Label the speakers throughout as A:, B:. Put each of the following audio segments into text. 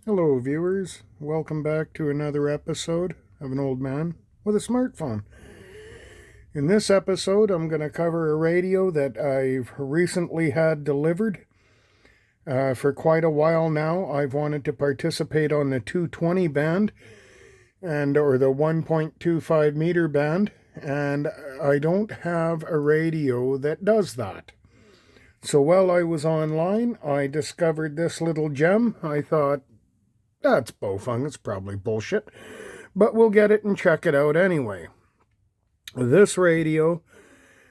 A: Hello, viewers. Welcome back to another episode of An Old Man with a Smartphone. In this episode, I'm going to cover a radio that I've recently had delivered. For quite a while now, I've wanted to participate on the 220 band or the 1.25 meter band, and I don't have a radio that does that. So while I was online, I discovered this little gem. I thought, that's Baofeng, it's probably bullshit, but we'll get it and check it out anyway. This radio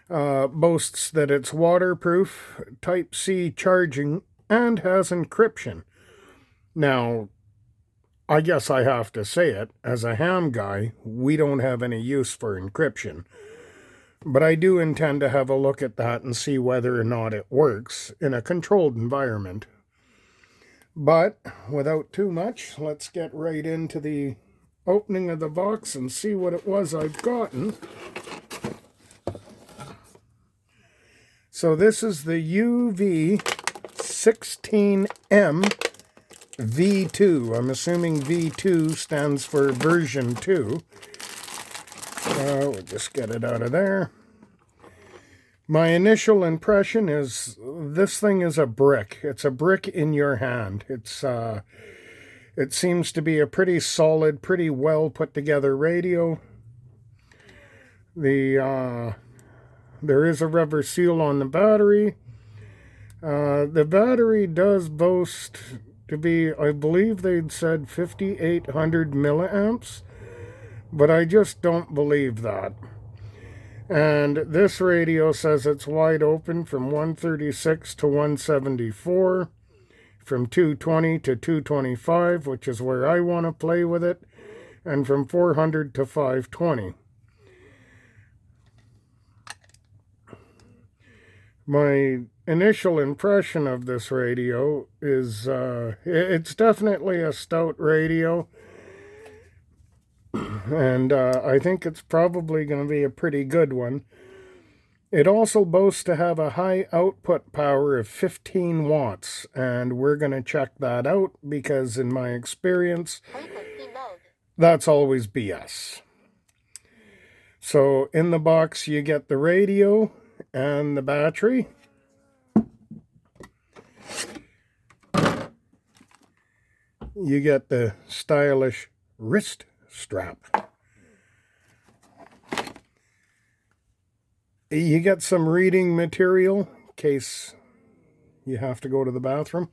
A: boasts that it's waterproof, Type-C charging, and has encryption. Now, I guess I have to say it, as a ham guy, we don't have any use for encryption. But I do intend to have a look at that and see whether or not it works in a controlled environment. But without too much, let's get right into the opening of the box and see what it was I've gotten. So this is the UV16M V2. I'm assuming V2 stands for version 2. We'll just get it out of there. My initial impression is this thing is a brick. It's a brick in your hand. It seems to be a pretty solid, pretty well put together radio. There is a rubber seal on the battery. The battery does boast to be, I believe they'd said 5,800 milliamps, but I just don't believe that. And this radio says it's wide open from 136 to 174, from 220 to 225, which is where I want to play with it, and from 400 to 520. My initial impression of this radio is it's definitely a stout radio. And I think it's probably going to be a pretty good one. It also boasts to have a high output power of 15 watts, and we're going to check that out because in my experience, that's always BS. So in the box you get the radio and the battery. You get the stylish wrist strap. You get some reading material in case you have to go to the bathroom.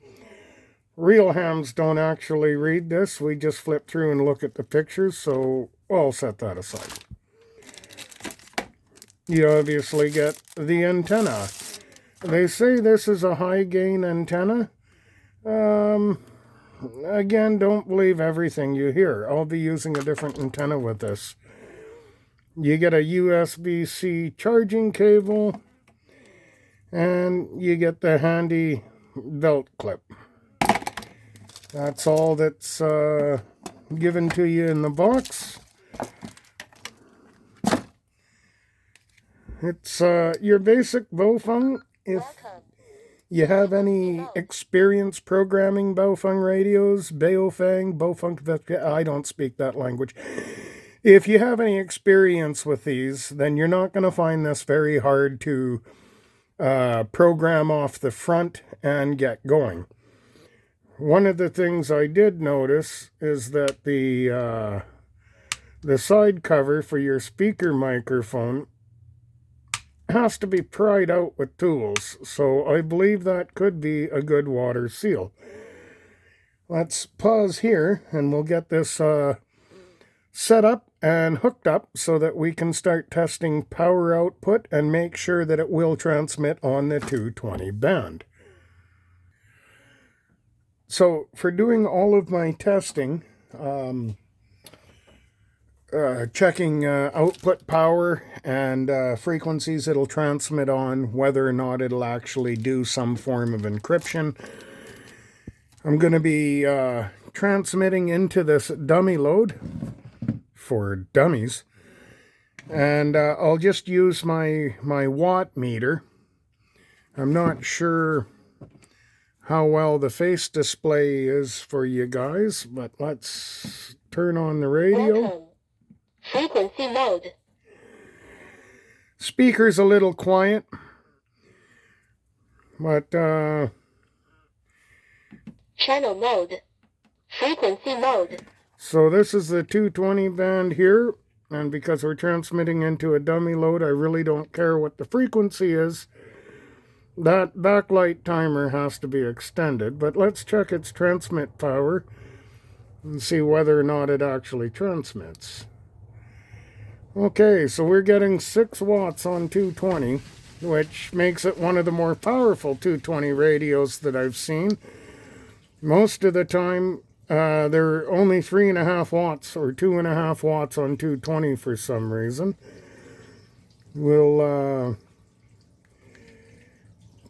A: Real hams don't actually read this. We just flip through and look at the pictures, so I'll set that aside. You obviously get the antenna. They say this is a high gain antenna. Again, don't believe everything you hear. I'll be using a different antenna with this. You get a USB-C charging cable, and you get the handy belt clip. That's all that's given to you in the box. It's your basic Baofeng. If you have any experience programming Baofeng radios, Baofeng, I don't speak that language. If you have any experience with these, then you're not going to find this very hard to program off the front and get going. One of the things I did notice is that the side cover for your speaker microphone has to be pried out with tools, so I believe that could be a good water seal. Let's pause here and we'll get this set up and hooked up so that we can start testing power output and make sure that it will transmit on the 220 band. So for doing all of my testing, checking output power and frequencies it'll transmit on, whether or not it'll actually do some form of encryption, I'm going to be transmitting into this dummy load for dummies, and I'll just use my watt meter. I'm not sure how well the face display is for you guys, but let's turn on the radio.
B: Welcome. Frequency mode.
A: Speaker's a little quiet, but
B: Channel mode. Frequency mode.
A: so this is the 220 band here, and because we're transmitting into a dummy load, I really don't care what the frequency is. That backlight timer has to be extended, but let's check its transmit power and see whether or not it actually transmits. Okay, so we're getting 6 watts on 220, which makes it one of the more powerful 220 radios that I've seen. Most of the time, they're only 3.5 watts or 2.5 watts on 220 for some reason. We'll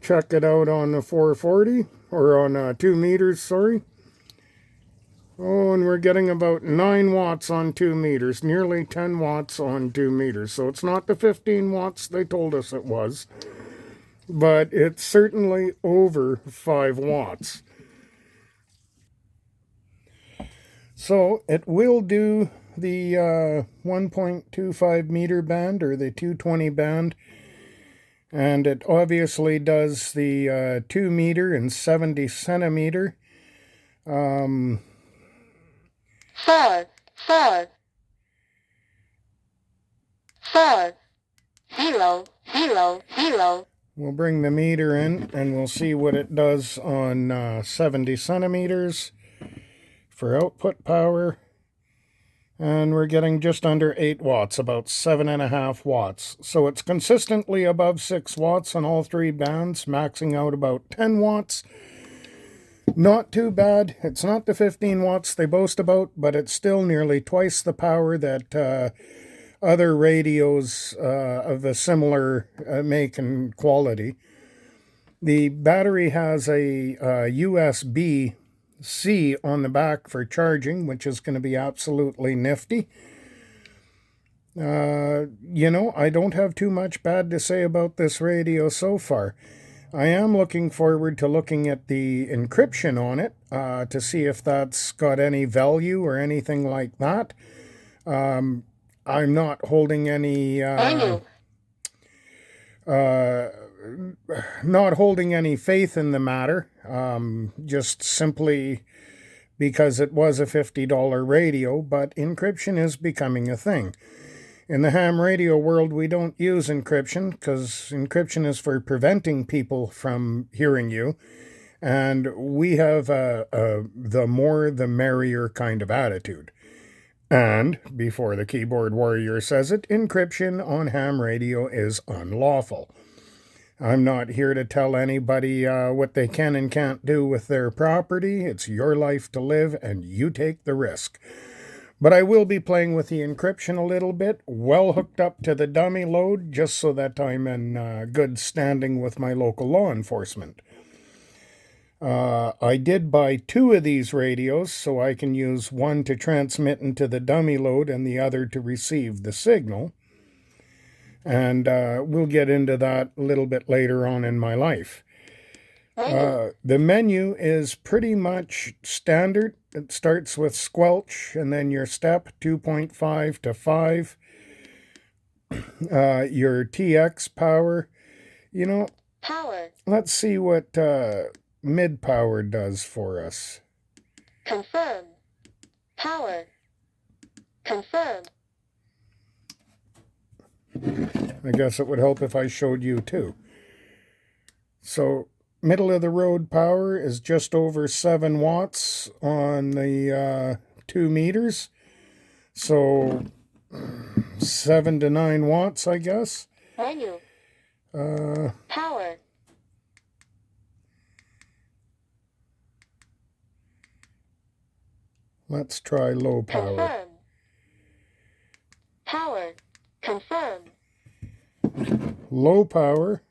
A: check it out on the 440, or on 2 meters, sorry. Oh, and we're getting about 9 watts on 2 meters, nearly 10 watts on 2 meters. So it's not the 15 watts they told us it was, but it's certainly over 5 watts. So it will do the 1.25 meter band, or the 220 band, and it obviously does the 2 meter and 70 centimeter.
B: 4, 0, 0, 0.
A: We'll bring the meter in and we'll see what it does on 70 centimeters for output power. And we're getting just under 8 watts, about 7.5 watts. So it's consistently above 6 watts on all 3 bands, maxing out about 10 watts. Not too bad. It's not the 15 watts they boast about, but it's still nearly twice the power that other radios of a similar make and quality. The battery has a USB-C on the back for charging, which is going to be absolutely nifty. You know, I don't have too much bad to say about this radio so far. I am looking forward to looking at the encryption on it to see if that's got any value or anything like that. I'm not holding any not holding any faith in the matter, just simply because it was a $50 radio, but encryption is becoming a thing. In the ham radio world, we don't use encryption because encryption is for preventing people from hearing you. And we have the more the merrier kind of attitude. And, before the keyboard warrior says it, encryption on ham radio is unlawful. I'm not here to tell anybody what they can and can't do with their property. It's your life to live, and you take the risk. But I will be playing with the encryption a little bit, well hooked up to the dummy load, just so that I'm in good standing with my local law enforcement. I did buy 2 of these radios, so I can use one to transmit into the dummy load and the other to receive the signal. And we'll get into that a little bit later on in my life. The menu is pretty much standard. It starts with squelch, and then your step 2.5 to 5. Your TX power. You know,
B: Power.
A: let's see what mid power does for us.
B: Confirm. Power. Confirm.
A: I guess it would help if I showed you too. So, middle of the road power is just over 7 watts on the 2 meters. So, 7 to 9 watts, I guess.
B: Menu. Power.
A: Let's try low power.
B: Confirm. Power. Confirm.
A: Low power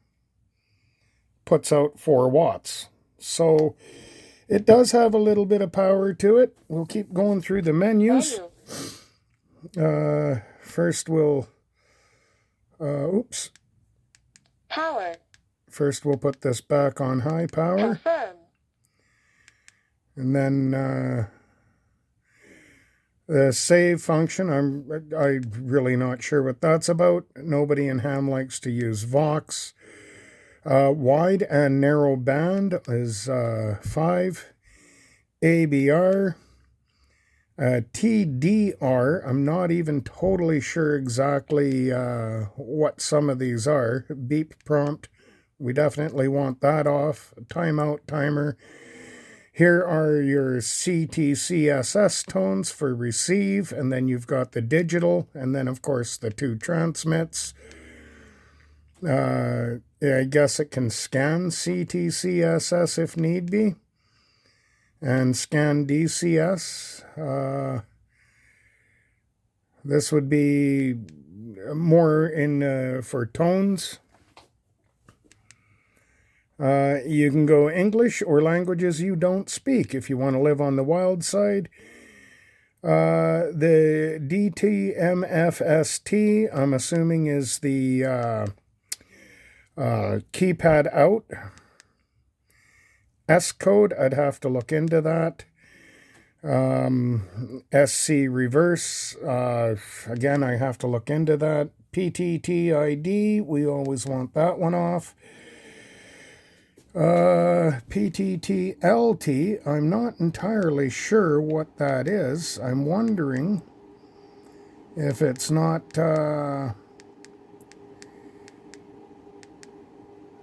A: puts out 4 watts. So it does have a little bit of power to it. We'll keep going through the menus. First we'll
B: Power.
A: First we'll put this back on high power.
B: Confirm.
A: And then the save function, I'm really not sure what that's about. Nobody in ham likes to use Vox. Wide and narrow band is 5. ABR. TDR, I'm not even totally sure exactly what some of these are. Beep prompt, we definitely want that off. Timeout timer. Here are your CTCSS tones for receive, and then you've got the digital, and then of course the 2 transmits. I guess it can scan CTCSS if need be, and scan DCS. This would be more in for tones. You can go English or languages you don't speak if you want to live on the wild side. The DTMFST, I'm assuming, is the keypad out. S code, I'd have to look into that. SC reverse, again, I have to look into that. PTTID, we always want that one off. PTTLT, I'm not entirely sure what that is. I'm wondering if it's not,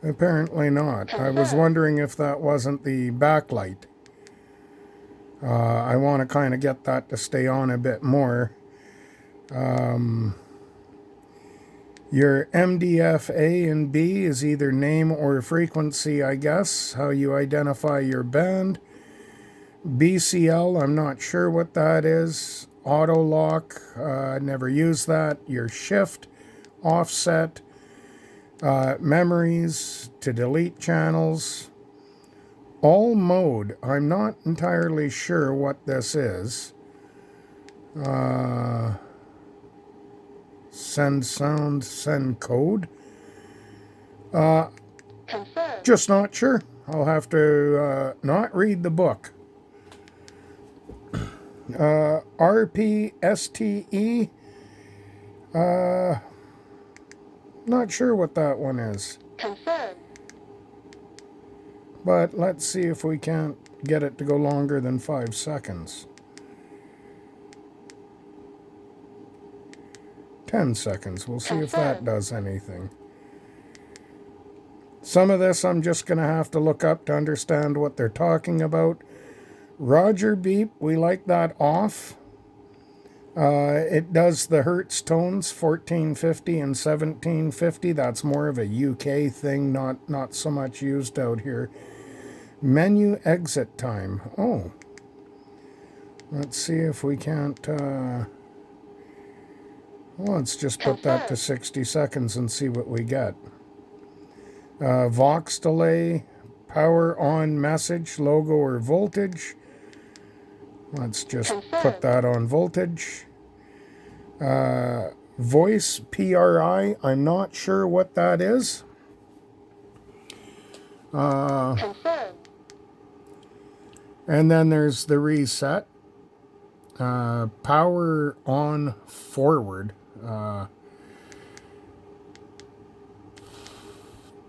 A: apparently not. I was wondering if that wasn't the backlight. I want to kind of get that to stay on a bit more. Your MDF A and B is either name or frequency, I guess, how you identify your band. BCL, I'm not sure what that is. Auto lock, never use that. Your shift, offset, memories to delete channels. All mode, I'm not entirely sure what this is. Send sound, send code.
B: Confirm.
A: Just not sure. I'll have to not read the book. RPSTE. Not sure what that one is.
B: Confirm.
A: But let's see if we can't get it to go longer than 5 seconds. 10 seconds. We'll see if that does anything. Some of this I'm just going to have to look up to understand what they're talking about. Roger beep, we like that off. It does the hertz tones, 1450 and 1750. That's more of a UK thing, not so much used out here. Menu exit time. Oh. Let's see if we can't... let's just put that to 60 seconds and see what we get. Vox delay, power on message, logo or voltage. Let's just put that on voltage. Voice, PRI, I'm not sure what that is. And then there's the reset. Power on forward.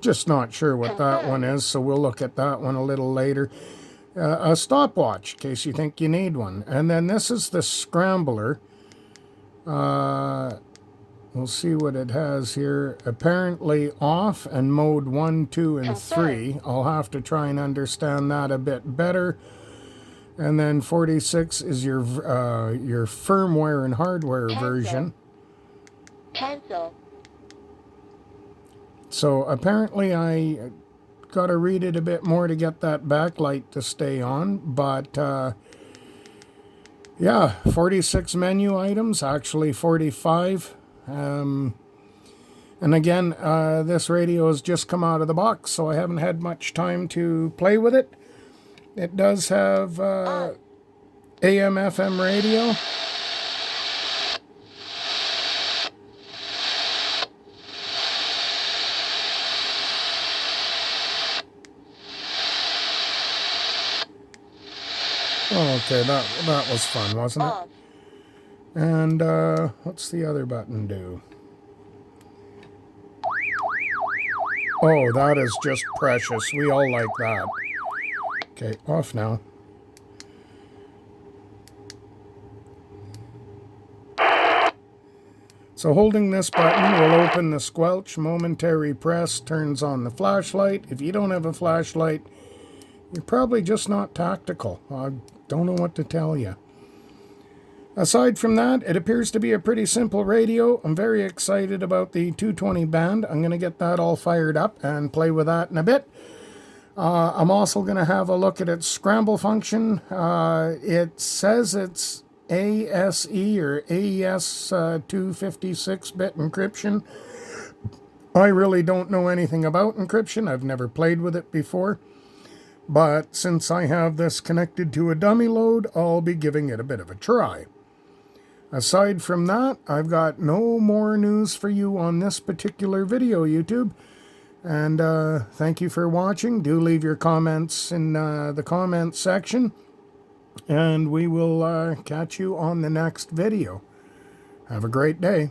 A: Just not sure what that one is, so we'll look at that one a little later. A stopwatch, in case you think you need one. And then this is the scrambler. We'll see what it has here. Apparently off and mode 1, 2, and 3. I'll have to try and understand that a bit better. And then 46 is your firmware and hardware version.
B: Cancel.
A: So apparently I got to read it a bit more to get that backlight to stay on. But yeah, 46 menu items, actually 45. And again, this radio has just come out of the box, so I haven't had much time to play with it. It does have AM/FM radio. Okay, that was fun, wasn't it?
B: Off.
A: And what's the other button do? Oh, that is just precious. We all like that. Okay, off now. So holding this button will open the squelch. Momentary press turns on the flashlight. If you don't have a flashlight, you're probably just not tactical. I don't know what to tell you. Aside from that, it appears to be a pretty simple radio. I'm very excited about the 220 band. I'm going to get that all fired up and play with that in a bit. I'm also going to have a look at its scramble function. It says it's ASE or AES 256-bit encryption. I really don't know anything about encryption. I've never played with it before. But since I have this connected to a dummy load, I'll be giving it a bit of a try. Aside from that, I've got no more news for you on this particular video, YouTube. And thank you for watching. Do leave your comments in the comments section. And we will catch you on the next video. Have a great day.